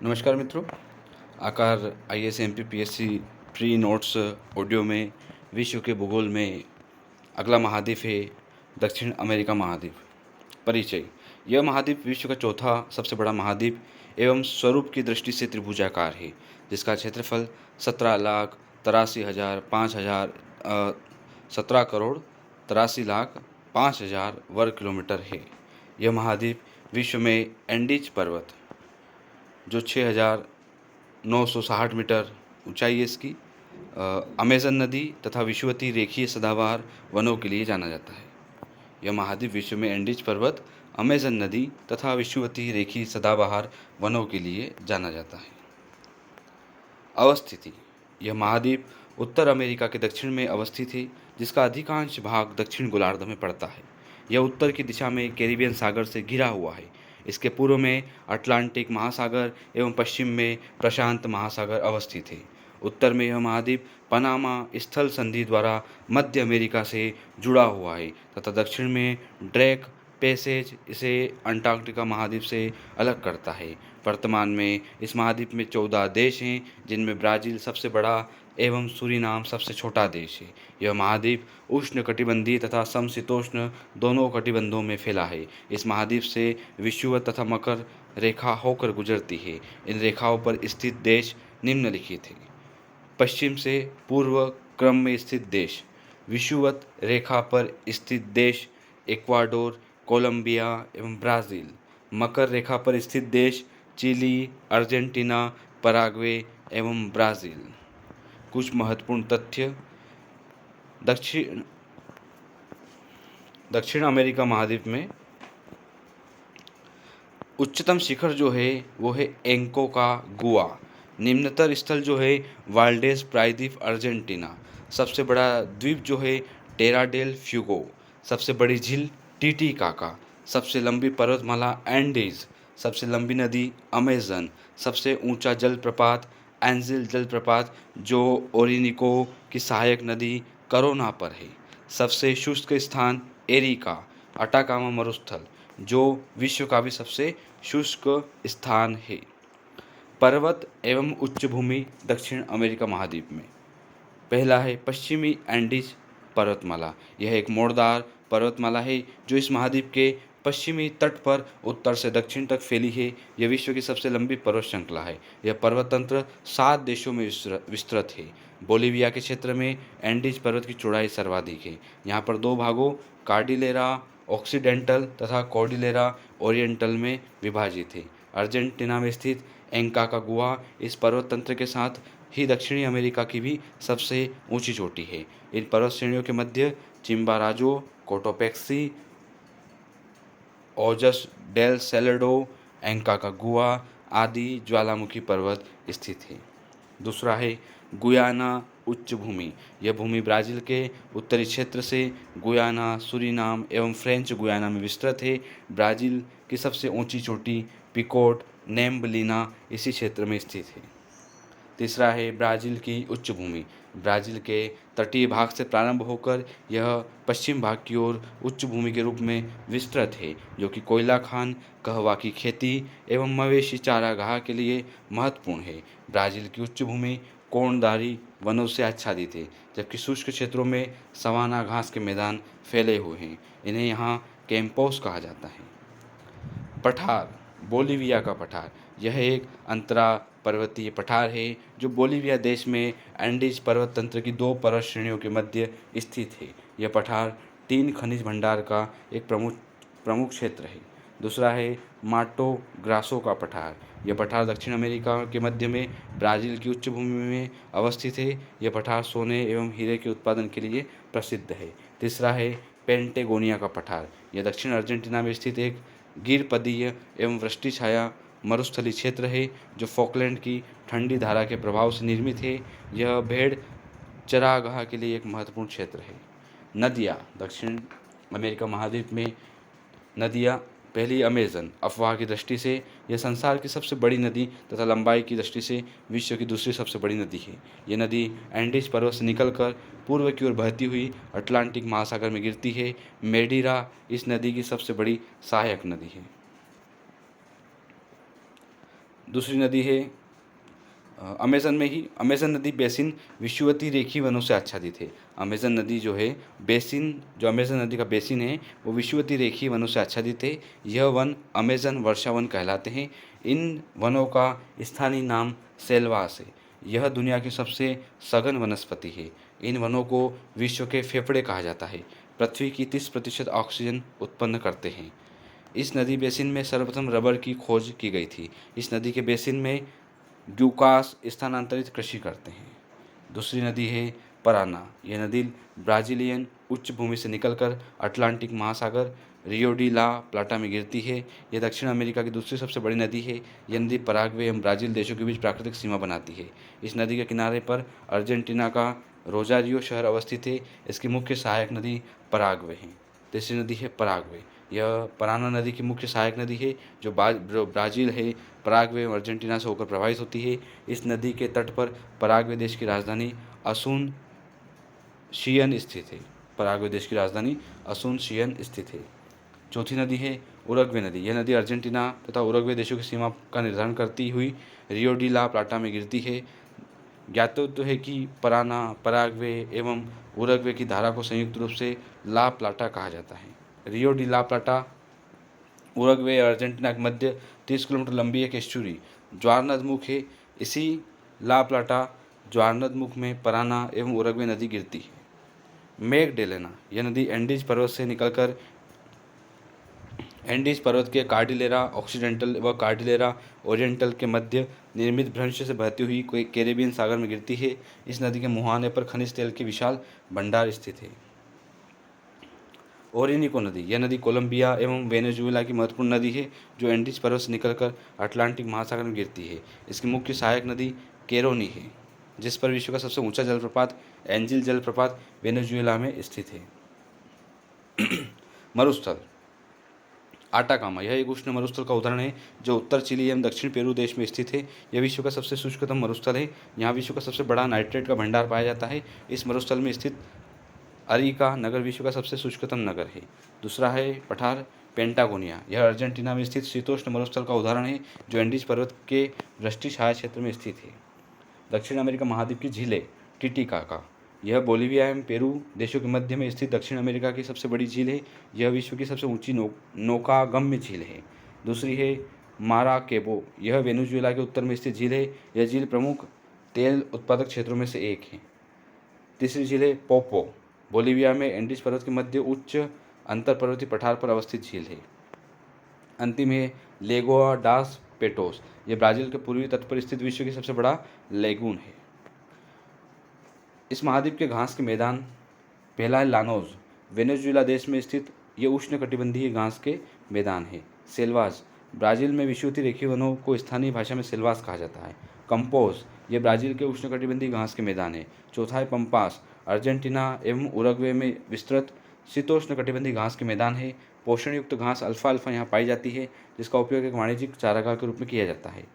नमस्कार मित्रों। आकार IAS MP PSC pre notes audio में विश्व के भूगोल में अगला महाद्वीप है दक्षिण अमेरिका महाद्वीप। परिचय। यह महाद्वीप विश्व का चौथा सबसे बड़ा महाद्वीप एवं स्वरूप की दृष्टि से त्रिभुजाकार है, जिसका क्षेत्रफल 17,83,5,000 वर्ग किलोमीटर है। यह महाद्वीप विश्व में एंडीज पर्वत, जो 6,960 मीटर ऊंचाई है इसकी, अमेज़न नदी तथा विषुवतीय रेखीय सदाबहार वनों के लिए जाना जाता है। यह महाद्वीप विश्व में एंडीज पर्वत, अमेज़न नदी तथा विषुवतीय रेखीय सदाबहार वनों के लिए जाना जाता है। अवस्थिति। यह महाद्वीप उत्तर अमेरिका के दक्षिण में अवस्थित है, जिसका अधिकांश भाग दक्षिण गोलार्ध में पड़ता है। यह उत्तर की दिशा में कैरिबियन सागर से घिरा हुआ है। इसके पूर्व में अटलांटिक महासागर एवं पश्चिम में प्रशांत महासागर अवस्थित है। उत्तर में यह महाद्वीप पनामा स्थल संधि द्वारा मध्य अमेरिका से जुड़ा हुआ है तथा दक्षिण में ड्रेक पैसेज इसे अंटार्कटिका महाद्वीप से अलग करता है। वर्तमान में इस महाद्वीप में 14 देश हैं, जिनमें ब्राज़ील सबसे बड़ा एवं सूरीनाम सबसे छोटा देश है। यह महाद्वीप उष्णकटिबंधीय तथा समशीतोष्ण दोनों कटिबंधों में फैला है। इस महाद्वीप से विषुवत तथा मकर रेखा होकर गुजरती है। इन रेखाओं पर स्थित देश निम्नलिखित हैं। पश्चिम से पूर्व क्रम में स्थित देश, विषुवत रेखा पर स्थित देश इक्वाडोर, कोलंबिया एवं ब्राज़ील। मकर रेखा पर स्थित देश चिली, अर्जेंटीना, पराग्वे एवं ब्राज़ील। कुछ महत्वपूर्ण तथ्य। दक्षिण अमेरिका महाद्वीप में उच्चतम शिखर जो है वो है एंकोकागुआ। निम्नतर स्थल जो है वाल्डेस प्रायद्वीप अर्जेंटीना। सबसे बड़ा द्वीप जो है टेरा डेल फ्यूगो। सबसे बड़ी झील टीटीकाका। सबसे लंबी पर्वतमाला एंडीज। सबसे लंबी नदी अमेज़न। सबसे ऊंचा जलप्रपात एंजिल जलप्रपात, जो ओरिनिको की सहायक नदी करोना पर है। सबसे शुष्क स्थान एरिका अटाकामा मरुस्थल, जो विश्व का भी सबसे शुष्क स्थान है। पर्वत एवं उच्चभूमि दक्षिण अमेरिका महाद्वीप में। पहला है पश्चिमी एंडीज पर्वतमाला। यह एक मोड़दार पर्वतमाला है जो इस महाद्वीप के पश्चिमी तट पर उत्तर से दक्षिण तक फैली है। यह विश्व की सबसे लंबी पर्वत श्रृंखला है। यह पर्वत तंत्र 7 देशों में विस्तृत है। बोलिविया के क्षेत्र में एंडीज पर्वत की चौड़ाई सर्वाधिक है। यहाँ पर 2 भागों कार्डिलेरा ऑक्सीडेंटल तथा कॉर्डिलेरा ओरिएंटल में विभाजित है। अर्जेंटीना में स्थित एंकाकागुआ इस पर्वत तंत्र के साथ ही दक्षिणी अमेरिका की भी सबसे ऊंची चोटी है। इन पर्वत श्रेणियों के मध्य चिम्बाराजो, कोटोपेक्सी, ओजस डेल सेलेडो, एंकाकागुआ आदि ज्वालामुखी पर्वत स्थित है। दूसरा है गुयाना उच्च भूमि। यह भूमि ब्राज़ील के उत्तरी क्षेत्र से गुयाना, सूरीनाम एवं फ्रेंच गुयाना में विस्तृत है। ब्राज़ील की सबसे ऊंची चोटी पिकोट नेम्बलिना इसी क्षेत्र में स्थित है। तीसरा है ब्राज़ील की उच्च भूमि। ब्राज़ील के तटीय भाग से प्रारंभ होकर यह पश्चिम भाग की ओर उच्च भूमि के रूप में विस्तृत है, जो कि कोयला खान, कहवा की खेती एवं मवेशी चारागाह के लिए महत्वपूर्ण है। ब्राज़ील की उच्च भूमि कोणधारी वनों से आच्छादित है, जबकि शुष्क क्षेत्रों में सवाना घास के मैदान फैले हुए हैं। इन्हें यहाँ कैंपोस कहा जाता है। पठार। बोलिविया का पठार। यह एक अंतरा पर्वतीय पठार है जो बोलिविया देश में एंडीज पर्वत तंत्र की 2 पर्वत श्रेणियों के मध्य स्थित है। यह पठार 3 खनिज भंडार का एक प्रमुख क्षेत्र है। दूसरा है माटो ग्रासो का पठार। यह पठार दक्षिण अमेरिका के मध्य में ब्राज़ील की उच्च भूमि में अवस्थित है। यह पठार सोने एवं हीरे के उत्पादन के लिए प्रसिद्ध है। तीसरा है पेंटेगोनिया का पठार। यह दक्षिण अर्जेंटीना में स्थित एक गिरपदीय एवं वृष्टि छाया मरुस्थलीय क्षेत्र है, जो फॉकलैंड की ठंडी धारा के प्रभाव से निर्मित है। यह भेड़ चरागाह के लिए एक महत्वपूर्ण क्षेत्र है। नदियाँ। दक्षिण अमेरिका महाद्वीप में नदियाँ। पहली अमेज़न। अफवाह की दृष्टि से यह संसार की सबसे बड़ी नदी तथा लंबाई की दृष्टि से विश्व की दूसरी सबसे बड़ी नदी है। यह नदी एंडीज पर्वत से निकलकर पूर्व की ओर बहती हुई अटलांटिक महासागर में गिरती है। मेडीरा इस नदी की सबसे बड़ी सहायक नदी है। दूसरी नदी है अमेज़न में ही अमेज़न नदी बेसिन विषुवतीय रेखीय वनों से आच्छादित है। अमेज़न नदी जो है बेसिन, जो अमेज़न नदी का बेसिन है वो विषुवतीय रेखीय वनों से आच्छादित है। यह वन अमेज़न वर्षा वन कहलाते हैं। इन वनों का स्थानीय नाम सेल्वास है। यह दुनिया की सबसे सघन वनस्पति है। इन वनों को विश्व के फेफड़े कहा जाता है। पृथ्वी की 30% ऑक्सीजन उत्पन्न करते हैं। इस नदी बेसिन में सर्वप्रथम रबर की खोज की गई थी। इस नदी के बेसिन में ग्यूकास स्थानांतरित कृषि करते हैं। दूसरी नदी है पराना। यह नदी ब्राज़ीलियन उच्च भूमि से निकलकर अटलांटिक महासागर रियो डी ला प्लाटा में गिरती है। यह दक्षिण अमेरिका की दूसरी सबसे बड़ी नदी है। यह नदी पराग्वे एवं ब्राज़ील देशों के बीच प्राकृतिक सीमा बनाती है। इस नदी के किनारे पर अर्जेंटीना का रोजारियो शहर अवस्थित है। इसकी मुख्य सहायक नदी पराग्वे है। तीसरी नदी है पराग्वे। यह पराना नदी की मुख्य सहायक नदी है जो ब्राज़ील है, पराग्वे और अर्जेंटीना से होकर प्रवाहित होती है। इस नदी के तट पर पराग्वे देश की राजधानी असूनशियन स्थित है। पराग्वे देश की राजधानी असूनशियन स्थित है। चौथी नदी है उरुग्वे नदी। यह नदी अर्जेंटीना तथा उरुग्वे देशों की सीमा का निर्धारण करती हुई रियो डी ला प्लाटा में गिरती है। ज्ञातव्य है कि पराना, पराग्वे एवं उरुग्वे की धारा को संयुक्त रूप से ला प्लाटा कहा जाता है। रियो डी ला प्लाटा उरुग्वे और अर्जेंटीना के मध्य 30 किलोमीटर लंबी एक एस्चुरी ज्वारनदमुख है। इसी ला प्लाटा ज्वारनदमुख में पराना एवं उरुग्वे नदी गिरती है। मैगडेलेना। यह नदी एंडीज पर्वत से निकलकर एंडीज पर्वत के कार्डिलेरा ऑक्सीडेंटल व कार्डिलेरा ओरिएंटल के मध्य निर्मित भ्रंश से बहती हुई कोई कैरेबियन सागर में गिरती है। इस नदी के मुहाने पर खनिज तेल के विशाल भंडार स्थित है। ओरिनिको नदी। यह नदी कोलंबिया एवं वेनेजुएला की महत्वपूर्ण नदी है जो एंडीज पर्वत से निकलकर अटलांटिक महासागर में गिरती है। इसकी मुख्य सहायक नदी केरोनी है, जिस पर विश्व का सबसे ऊंचा जलप्रपात एंजिल जलप्रपात वेनेजुएला में स्थित है। मरुस्थल आटाकामा। यह एक उष्ण मरुस्थल का उदाहरण है जो उत्तर चिली एवं दक्षिण पेरू देश में स्थित है। यह विश्व का सबसे शुष्कतम मरुस्थल है। यहाँ विश्व का सबसे बड़ा नाइट्रेट का भंडार पाया जाता है। इस मरुस्थल में स्थित अरिका नगर विश्व का सबसे शुष्कतम नगर है। दूसरा है पठार पेंटागोनिया। यह अर्जेंटीना में स्थित शीतोष्ण मरुस्थल का उदाहरण है जो एंडीज पर्वत के वृष्टि छाया क्षेत्र में स्थित है। दक्षिण अमेरिका महाद्वीप की झीलें टिटिकाका। यह बोलीविया एवं पेरू देशों के मध्य में स्थित दक्षिण अमेरिका की सबसे बड़ी झील है। यह विश्व की सबसे ऊंची नौकागम्य झील है। दूसरी है माराकेबो। यह वेनेजुएला के उत्तर में स्थित झील है। यह झील प्रमुख तेल उत्पादक क्षेत्रों में से एक है। तीसरी झील है पोपो। बोलीविया में एंडीज पर्वत के मध्य उच्च अंतर पर्वतीय पठार पर अवस्थित झील है। अंतिम है लेगोआ डास पेटोस। यह ब्राज़ील के पूर्वी तट पर स्थित विश्व की सबसे बड़ा लेगून है। इस महाद्वीप के घास के मैदान पहला है लानोज। वेनेजुएला देश में स्थित ये उष्णकटिबंधीय घास के मैदान है। सेल्वास। ब्राज़ील में विषुवतीय रेखीय वनों को स्थानीय भाषा में सेल्वास कहा जाता है। कंपोज। ये ब्राज़ील के उष्णकटिबंधीय घास के मैदान है। चौथा है पंपास। अर्जेंटीना एवं उरुग्वे में विस्तृत शीतोष्णकटिबंधीय घास के मैदान है। पोषण युक्त घास अल्फा अल्फा यहाँ पाई जाती है, जिसका उपयोग एक वाणिज्यिक चारागाह के रूप में किया जाता है।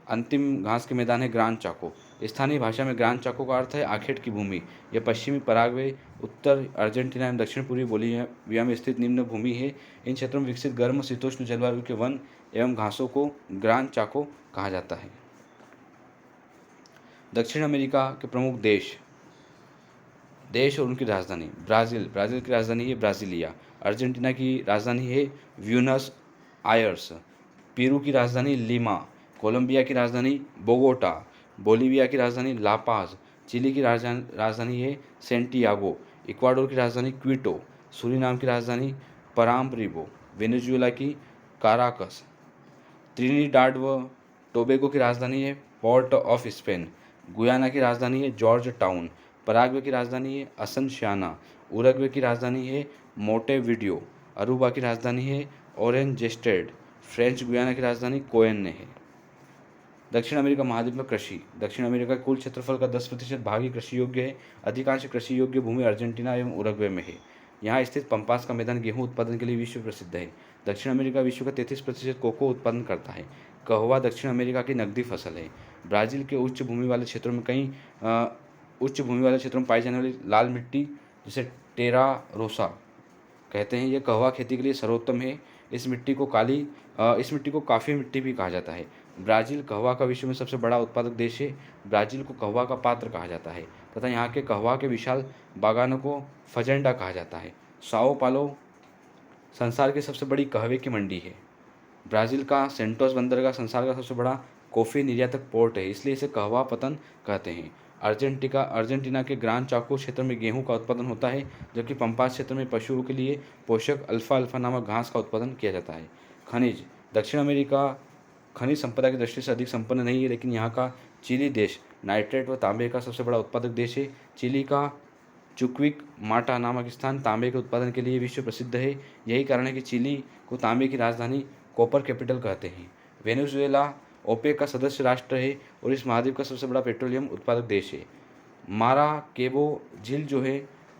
अंतिम घास के मैदान है ग्रान चाको। स्थानीय भाषा में ग्रान चाको का अर्थ है आखेट की भूमि। यह पश्चिमी पराग्वे, उत्तर अर्जेंटीना एवं दक्षिण पूर्वी बोलीविया में स्थित निम्न भूमि है। इन क्षेत्रों में विकसित गर्म शीतोष्ण जलवायु के वन एवं घासों को ग्रान चाको कहा जाता है। दक्षिण अमेरिका के प्रमुख देश और उनकी राजधानी। ब्राज़ील की राजधानी है ब्राज़ीलिया। अर्जेंटीना की राजधानी है ब्यूनस आयर्स। पेरू की राजधानी लीमा। कोलंबिया की राजधानी बोगोटा। बोलीविया की राजधानी लापाज। चिली की राजधानी है सेंटियागो। इक्वाडोर की राजधानी क्विटो। सूरीनाम की राजधानी पराम्ब्रिबो। वेनेजुएला की काराकस। त्रिनिडाड व टोबैगो की राजधानी है पोर्ट ऑफ स्पेन। गुयाना की राजधानी है जॉर्ज टाउन। पराग्वे की राजधानी है असनसियाना। उरुग्वे की राजधानी है मोंटेविडियो। अरुबा की राजधानी है ओरेंजेस्टेड। फ्रेंच गुयाना की राजधानी कोयन्ने है। दक्षिण अमेरिका महाद्वीप में कृषि। दक्षिण अमेरिका के कुल क्षेत्रफल का 10% भाग ही कृषि योग्य है। अधिकांश कृषि योग्य भूमि अर्जेंटीना एवं उरुग्वे में है। यहाँ स्थित पंपास का मैदान गेहूं उत्पादन के लिए विश्व प्रसिद्ध है। दक्षिण अमेरिका विश्व का 33% कोको उत्पादन करता है। कहवा दक्षिण अमेरिका की नकदी फसल है। ब्राज़ील के उच्च भूमि वाले क्षेत्रों में पाई जाने वाली लाल मिट्टी, जिसे टेरा रोसा कहते हैं, यह कहवा खेती के लिए सर्वोत्तम है। इस मिट्टी को काफ़ी मिट्टी भी कहा जाता है। ब्राज़ील कहवा का विश्व में सबसे बड़ा उत्पादक देश है। ब्राज़ील को कहवा का पात्र कहा जाता है तथा यहाँ के कहवा के विशाल बागानों को फजेंडा कहा जाता है। साओ पालो संसार की सबसे बड़ी कहवे की मंडी है। ब्राज़ील का सेंटोस बंदरगाह संसार का सबसे बड़ा कॉफ़ी निर्यातक पोर्ट है, इसलिए इसे कहवा पतन कहते हैं। अर्जेंटीना के ग्रान चाको क्षेत्र में गेहूं का उत्पादन होता है, जबकि पंपास क्षेत्र में पशुओं के लिए पोषक अल्फा अल्फा नामक घास का उत्पादन किया जाता है। खनिज दक्षिण अमेरिका खनिज संपदा की दृष्टि से अधिक संपन्न नहीं है, लेकिन यहाँ का चिली देश नाइट्रेट व तांबे का सबसे बड़ा उत्पादक देश है। चिली का चुक्विक माटा नामक स्थान तांबे के उत्पादन के लिए विश्व प्रसिद्ध है। यही कारण है कि चिली को तांबे की राजधानी कॉपर कैपिटल कहते हैं। वेनेजुएला ओपेक का सदस्य राष्ट्र है और इस महाद्वीप का सबसे बड़ा पेट्रोलियम उत्पादक देश है। माराकेबो झील जो है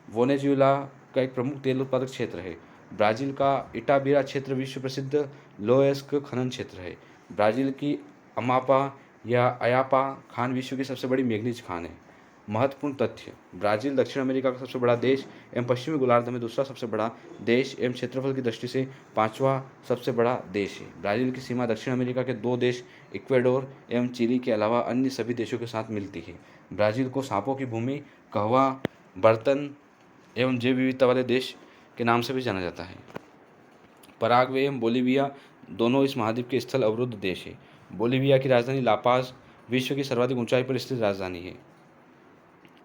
वेनेजुएला का एक प्रमुख तेल उत्पादक क्षेत्र है। ब्राज़ील का इटाबिरा क्षेत्र विश्व प्रसिद्ध लोएस्क खनन क्षेत्र है। ब्राज़ील की अमापा या अयापा खान विश्व की सबसे बड़ी मैंगनीज खान है। महत्वपूर्ण तथ्य: ब्राज़ील दक्षिण अमेरिका का सबसे बड़ा देश एवं पश्चिमी गोलार्ध में दूसरा सबसे बड़ा देश एवं क्षेत्रफल की दृष्टि से पांचवा सबसे बड़ा देश है। ब्राज़ील की सीमा दक्षिण अमेरिका के दो देश इक्वेडोर एवं चिली के अलावा अन्य सभी देशों के साथ मिलती है। ब्राज़ील को सांपों की भूमि, कहवा, बर्तन एवं जैव विविधता वाले देश के नाम से भी जाना जाता है। पराग्वे एवं बोलीविया दोनों इस महाद्वीप के स्थल अवरुद्ध देश है। बोलीविया की राजधानी लापाज विश्व की सर्वाधिक ऊंचाई पर स्थित राजधानी है।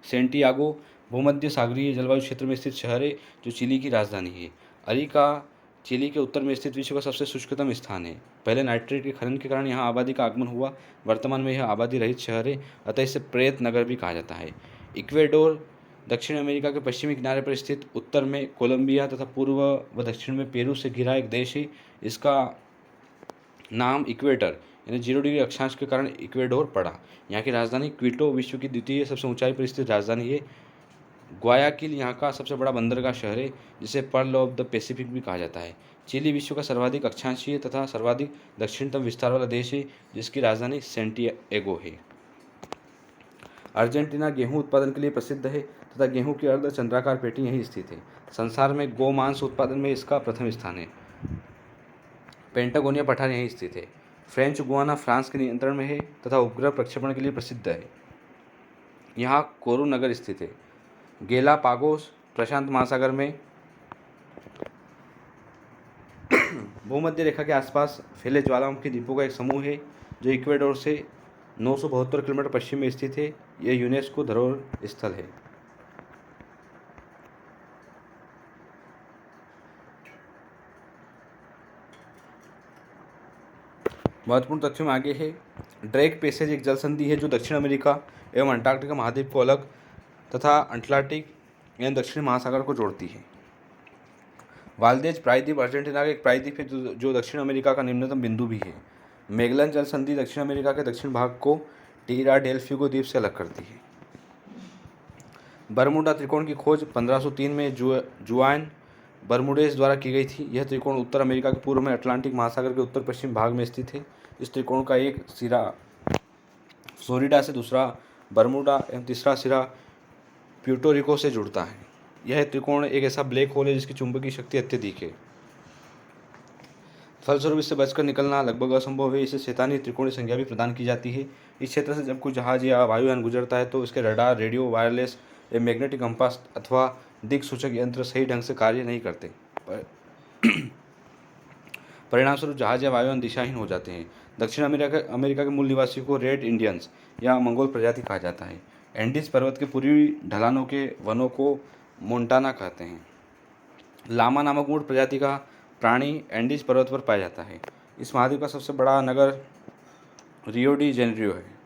सेंटियागो भूमध्य सागरीय जलवायु क्षेत्र में स्थित शहर है जो चिली की राजधानी है। अरिका चिली के उत्तर में स्थित विश्व का सबसे शुष्कतम स्थान है। पहले नाइट्रेट के खनन के कारण यहाँ आबादी का आगमन हुआ। वर्तमान में यह आबादी रहित शहर है, अतः इसे प्रेत नगर भी कहा जाता है। इक्वेडोर दक्षिण अमेरिका के पश्चिमी किनारे पर स्थित, उत्तर में कोलंबिया तथा पूर्व व दक्षिण में पेरू से घिरा एक देश है। इसका नाम इक्वेटर यानी 0 डिग्री अक्षांश के कारण इक्वेडोर पड़ा। यहाँ की राजधानी क्विटो विश्व की द्वितीय सबसे ऊंचाई पर स्थित राजधानी है। ग्वायाकिल यहाँ का सबसे बड़ा बंदरगाह शहर है, जिसे पर्ल ऑफ द पैसिफिक भी कहा जाता है। चिली विश्व का सर्वाधिक अक्षांशीय तथा सर्वाधिक दक्षिणतम विस्तार वाला देश है, जिसकी राजधानी सेंटियागो है। अर्जेंटीना गेहूं उत्पादन के लिए प्रसिद्ध है तथा गेहूं की अर्ध चंद्राकार पेटी यहीं स्थित है। संसार में गोमांस उत्पादन में इसका प्रथम स्थान है। पेंटागोनिया पठार यहीं स्थित है। फ्रेंच गुआना फ्रांस के नियंत्रण में है तथा उपग्रह प्रक्षेपण के लिए प्रसिद्ध है। यहाँ कोरू नगर स्थित है। गेलापागोस प्रशांत महासागर में भूमध्य रेखा के आसपास फैले ज्वालामुखी द्वीपों का एक समूह है जो इक्वेडोर से 972 किलोमीटर पश्चिम में स्थित है। यह यूनेस्को धरोहर स्थल है। महत्वपूर्ण तथ्यों में आगे है। ड्रेक पैसेज एक जल संधि है जो दक्षिण अमेरिका एवं अंटार्कटिका महाद्वीप को अलग तथा अटलांटिक एवं दक्षिणी महासागर को जोड़ती है। वाल्देज प्रायद्वीप अर्जेंटीना का एक प्रायद्वीप है जो दक्षिण अमेरिका का निम्नतम बिंदु भी है। मैगलन जल संधि दक्षिण अमेरिका के दक्षिण भाग को टीरा डेल फ्यूगो द्वीप से अलग करती है। बरमूडा त्रिकोण की खोज 1503 में जुआन बर्मुडेज द्वारा की गई थी। यह त्रिकोण उत्तर अमेरिका के पूर्व में अटलांटिक महासागर के उत्तर पश्चिम भाग में स्थित है। इस त्रिकोण का एक सिरा फ्लोरिडा से, दूसरा बर्मुडा एवं तीसरा सिरा प्यूर्टो से जुड़ता है। यह त्रिकोण एक ऐसा ब्लैक होल है जिसकी चुंबकीय शक्ति अत्यधिक है। फलस्वरूप इससे बचकर निकलना लगभग असंभव है। इसे शैतानी त्रिकोणीय संज्ञा भी प्रदान की जाती है। इस क्षेत्र से जब कोई जहाज या वायुयान गुजरता है तो इसके रडार, रेडियो, वायरलेस या मैग्नेटिक कंपास अथवा दिक्सूचक यंत्र सही ढंग से कार्य नहीं करते। परिणामस्वरूप जहाज या वायुयान दिशाहीन हो जाते हैं। दक्षिण अमेरिका के मूल निवासियों को रेड इंडियंस या मंगोल प्रजाति कहा जाता है। एंडीज पर्वत के पूर्वी ढलानों के वनों को मोंटाना कहते हैं। लामा नामक मूल प्रजाति का प्राणी एंडीज पर्वत पर पाया जाता है। इस महाद्वीप का सबसे बड़ा नगर रियो डी जेनेरियो है।